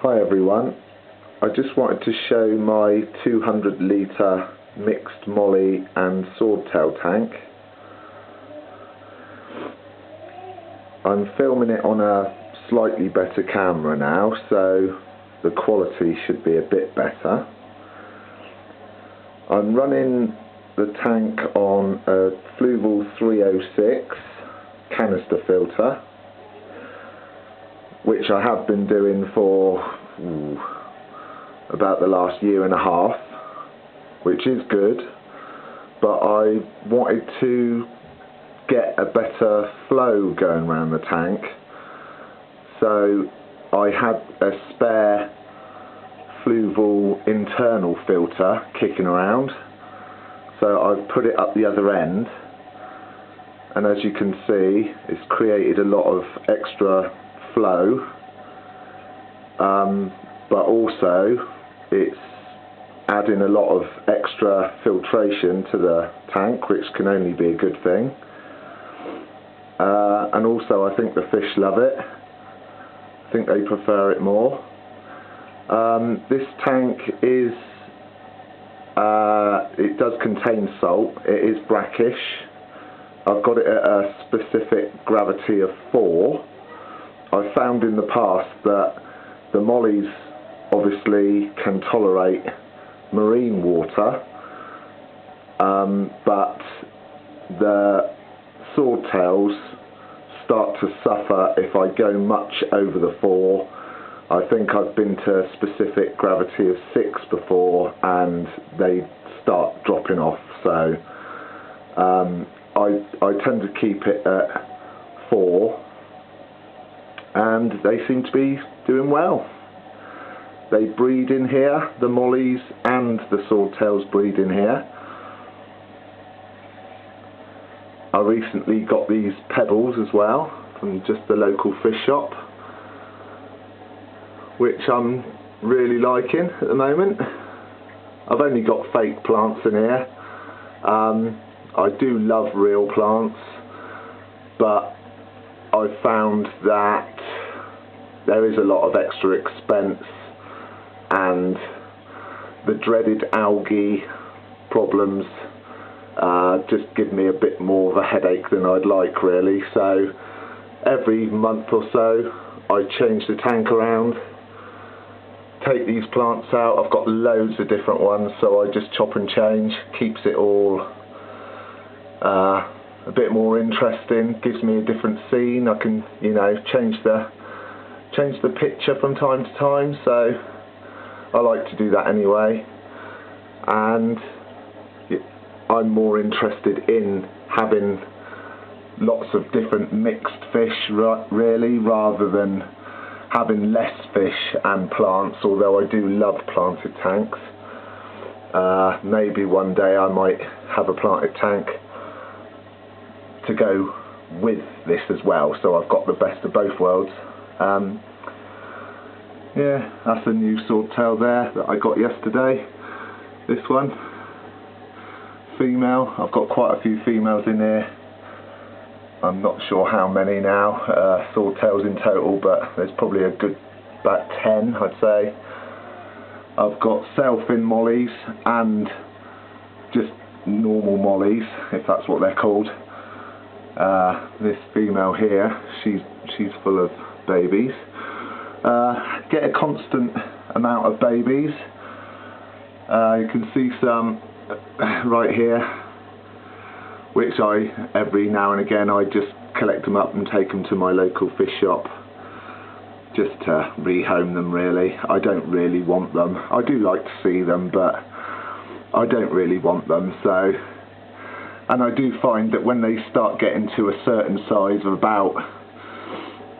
Hi everyone, I just wanted to show my 200 litre mixed mollie and swordtail tank. I'm filming it on a slightly better camera now, so the quality should be a bit better. I'm running the tank on a Fluval 306 canister filter, which I have been doing for about the last year and a half, which is good, but I wanted to get a better flow going around the tank, so I had a spare Fluval internal filter kicking around, so I've put it up the other end, and as you can see it's created a lot of extra flow, but also it's adding a lot of extra filtration to the tank, which can only be a good thing, and also I think the fish love it. I think they prefer it more. This tank is it does contain salt. It is brackish. I've got it at a Specfic Gravity of 4. I've found in the past that the mollies obviously can tolerate marine water, but the swordtails start to suffer if I go much over the 4. I think I've been to Specfic Gravity of 6 before and they start dropping off, so I tend to keep it at 4. And they seem to be doing well. They breed in here, the mollies and the swordtails breed in here. I recently got these pebbles as well from just the local fish shop, which I'm really liking at the moment. I've only got fake plants in here. I do love real plants, but I've found that there is a lot of extra expense, and the dreaded algae problems just give me a bit more of a headache than I'd like, really. So every month or so I change the tank around, take these plants out. I've got loads of different ones, so I just chop and change. Keeps it all a bit more interesting, gives me a different scene. I can, you know, change the picture from time to time, so I like to do that anyway. And I'm more interested in having lots of different mixed fish, really, rather than having less fish and plants, although I do love planted tanks. Maybe one day I might have a planted tank to go with this as well, so I've got the best of both worlds. Yeah, that's a new swordtail there that I got yesterday. This one, female. I've got quite a few females in here. I'm not sure how many now, swordtails in total, but there's probably a good about 10, I'd say. I've got sailfin mollies and just normal mollies, if that's what they're called. This female here, she's full of babies. Get a constant amount of babies. You can see some right here, which every now and again I just collect them up and take them to my local fish shop just to rehome them, really. I don't really want them. I do like to see them, but I don't really want them. So, and I do find that when they start getting to a certain size of about,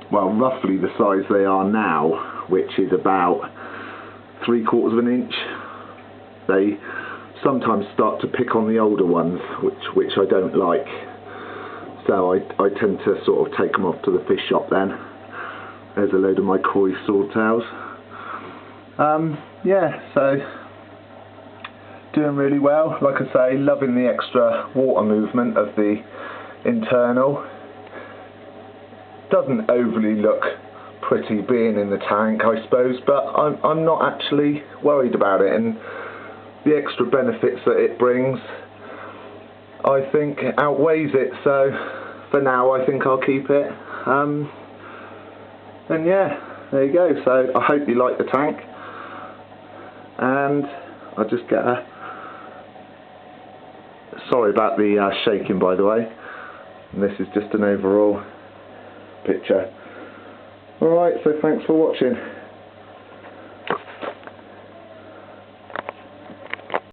well, roughly the size they are now, which is about 3/4 of an inch, they sometimes start to pick on the older ones, which I don't like. So I tend to sort of take them off to the fish shop then. There's a load of my koi swordtails. Yeah, so doing really well. Like I say, loving the extra water movement of the internal. Doesn't overly look pretty being in the tank, I suppose, but I'm not actually worried about it, and the extra benefits that it brings I think outweighs it, so for now I think I'll keep it. And yeah, there you go. So I hope you like the tank, and I'll just get a, sorry about the shaking by the way, and this is just an overall picture. Alright, so thanks for watching.